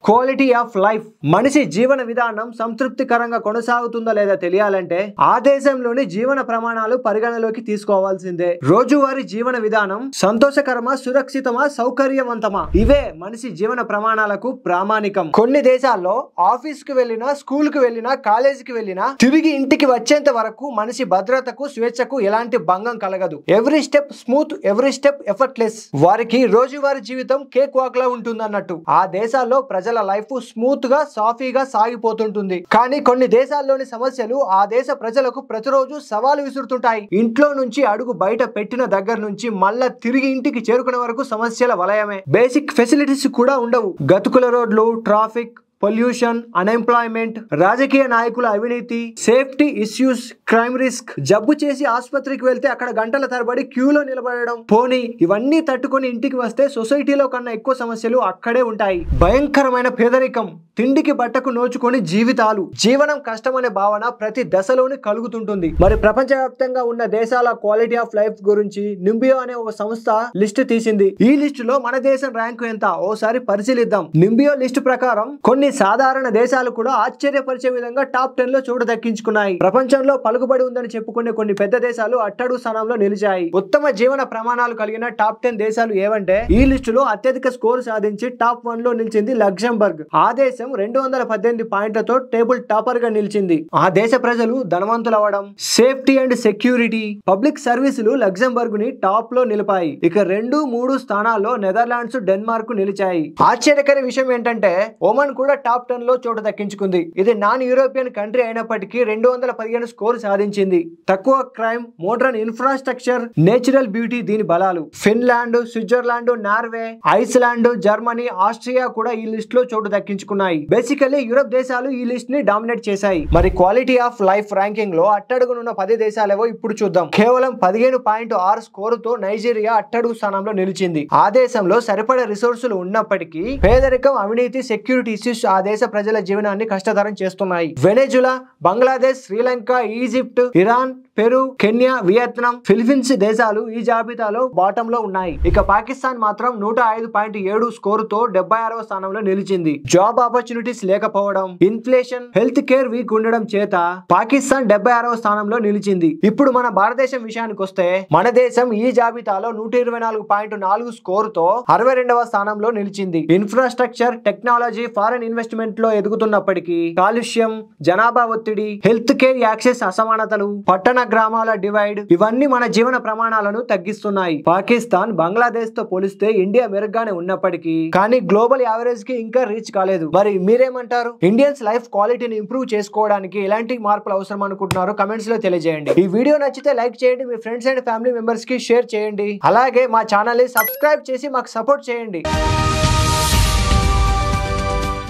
Quality of life మనిషి జీవన విధానం సంతృప్తికరంగా కొనసాగుతుందా లేదా తెలియాలంటే ఆ దేశంలోని జీవన ప్రమాణాలు పరిగణలోకి తీసుకోవాల్సిందే. రోజువారీ జీవన విధానం సంతోషకరమా, సురక్షితమా, సౌకర్యవంతమా, ఇవే మనిషి జీవన ప్రమాణాలకు ప్రామాణికం. కొన్ని దేశాల్లో ఆఫీస్ కు వెళ్ళినా, స్కూల్ కు వెళ్ళినా, కాలేజీకి వెళ్ళినా తిరిగి ఇంటికి వచ్చేంత వరకు మనిషి భద్రతకు, స్వేచ్ఛకు ఎలాంటి భంగం కలగదు. Every step smooth, every step effortless. వారికి రోజువారీ జీవితం కేక్ వాక్ లా ఉంటుందన్నట్టు. ఆ దేశాల్లో ప్రజల లైఫ్ స్మూత్ గా, సాఫీగా సాగిపోతుంటుంది. కానీ కొన్ని దేశాల్లోని సమస్యలు ఆ దేశ ప్రజలకు ప్రతిరోజు సవాలు విసురుతుంటాయి. ఇంట్లో నుంచి అడుగు బయట పెట్టిన దగ్గర నుంచి మళ్ళా తిరిగి ఇంటికి చేరుకునే వరకు సమస్యల వలయమే. బేసిక్ ఫెసిలిటీస్ కూడా ఉండవు. గతుకుల రోడ్లు, ట్రాఫిక్, పొల్యూషన్, అన్ఎంప్లాయ్మెంట్, రాజకీయ నాయకుల అవినీతి, సేఫ్టీ ఇష్యూస్, క్రైమ్ రిస్క్, జబ్బు చేసి ఆసుపత్రికి వెళ్తే అక్కడ గంటల తరబడి క్యూలో నిలబడడం. పోనీ ఇవన్నీ తట్టుకొని ఇంటికి వస్తే సొసైటీలో కన్నా ఎక్కువ సమస్యలు అక్కడే ఉంటాయి. భయంకరమైన పేదరికం, తిండికి బట్టకు నోచుకొని జీవితాలు, జీవనం కష్టమనే భావన ప్రతి దశలోని కలుగుతుంటుంది. మరి ప్రపంచవ్యాప్తంగా ఉన్న దేశాల క్వాలిటీ ఆఫ్ లైఫ్ గురించి నింబియో అనే ఒక సంస్థ లిస్ట్ తీసింది. ఈ లిస్టు లో మన దేశం ర్యాంకు ఎంత ఓసారి పరిశీలిద్దాం. నింబియో లిస్టు ప్రకారం కొన్ని సాధారణ దేశాలు కూడా ఆశ్చర్యపరిచే విధంగా టాప్ 10 లో చోటు దక్కించుకున్నాయి. ప్రపంచంలో పలుకుబడి ఉందని చెప్పుకునే కొన్ని పెద్ద దేశాలు అట్టడుగు స్థానంలో నిలిచాయి. ఉత్తమ జీవన ప్రమాణాలు కలిగిన టాప్ 10 దేశాలు ఏవంటే, ఈ లిస్టులో అత్యధిక స్కోర్ సాధించి టాప్ 1 లో నిలిచింది లగ్జంబర్గ్. ఆ దేశం 218 పాయింట్లతో టేబుల్ టాపర్ గా నిలిచింది. ఆ దేశ ప్రజలు ధనవంతులవడం, సేఫ్టీ అండ్ సెక్యూరిటీ, పబ్లిక్ సర్వీసులు లగ్జంబర్గ్ ని టాప్ లో నిలిపాయి. ఇక 2, 3 స్థానాల్లో నెదర్లాండ్స్, డెన్మార్క్ నిలిచాయి. ఆశ్చర్యకర విషయం ఏంటంటే ఒమన్ కూడా టాప్ 10 లో చోటు దక్కించుకుంది. ఇది నాన్ యూరోపియన్ కంట్రీ అయినప్పటికీ 215 స్కోర్ సాధించింది. తక్కువ crime, modern infrastructure, natural beauty దీని బలాలు. Finland, Switzerland, Norway, Iceland, Germany, Austria కూడా ఈ లిస్ట్ లో చోటు దక్కించుకున్నాయి. బేసికల్లీ యూరప్ దేశాలు ఈ లిస్ట్ ని డామినేట్ చేశాయి. మరి క్వాలిటీ ఆఫ్ లైఫ్ ర్యాంకింగ్ లో అట్టడుగునున్న 10 దేశాలేవో ఇప్పుడు చూద్దాం. కేవలం 15.6 స్కోరుతో నైజీరియా అట్టడుగు స్థానంలో నిలిచింది. ఆ దేశంలో సరిపడే రిసోర్సులు ఉన్నప్పటికీ పేదరికం, అవినీతి, సెక్యూరిటీ ఇష్యూస్ ఆ దేశ ప్రజల జీవనాన్ని కష్టతరం చేస్తున్నాయి. Venezuela, Bangladesh, Sri Lanka, Egypt, Iran, Peru, Kenya, Vietnam, Philippines దేశాలు ఈ జాబితాలో బాటం లో ఉన్నాయి. ఇక పాకిస్తాన్ మాత్రం 105.7 స్కోరుతో 76వ స్థానంలో నిలిచింది. జాబ్ ఆపర్చునిటీస్ లేకపోవడం, ఇన్ఫ్లేషన్, హెల్త్ కేర్ వీక్ ఉండడం చేత పాకిస్తాన్ 76వ స్థానంలో నిలిచింది. ఇప్పుడు మన భారతదేశం విషయానికి వస్తే, మన దేశం ఈ జాబితాలో 124.4 స్కోరుతో 62వ స్థానంలో నిలిచింది. ఇన్ఫ్రాస్ట్రక్చర్, టెక్నాలజీ, ఫారెన్ ఇన్వెస్ట్మెంట్ లో ఎదుగుతున్నప్పటికీ కాలుష్యం, జనాభా ఒత్తిడి, హెల్త్ కేర్ యాక్సెస్ అసమానతలు, పట్టణ గ్రామాల డివైడ్ ఇవన్నీ మన జీవన ప్రమాణాలను తగ్గిస్తున్నాయి. పాకిస్తాన్, బంగ్లాదేశ్ తో పోలిస్తే ఇండియా మెరుగ్గానే ఉన్నప్పటికీ కానీ గ్లోబల్ యావరేజ్ కి ఇంకా రీచ్ కాలేదు. మరి మీరేమంటారు? ఇండియన్స్ లైఫ్ క్వాలిటీని ఇంప్రూవ్ చేసుకోవడానికి ఎలాంటి మార్పులు అవసరం అనుకుంటున్నారో కమెంట్స్ లో తెలియజేయండి. ఈ వీడియో నచ్చితే లైక్ చేయండి, మీ ఫ్రెండ్స్ అండ్ ఫ్యామిలీ మెంబర్స్ కి షేర్ చేయండి. అలాగే మా ఛానల్ ని సబ్స్క్రైబ్ చేసి మాకు సపోర్ట్ చేయండి.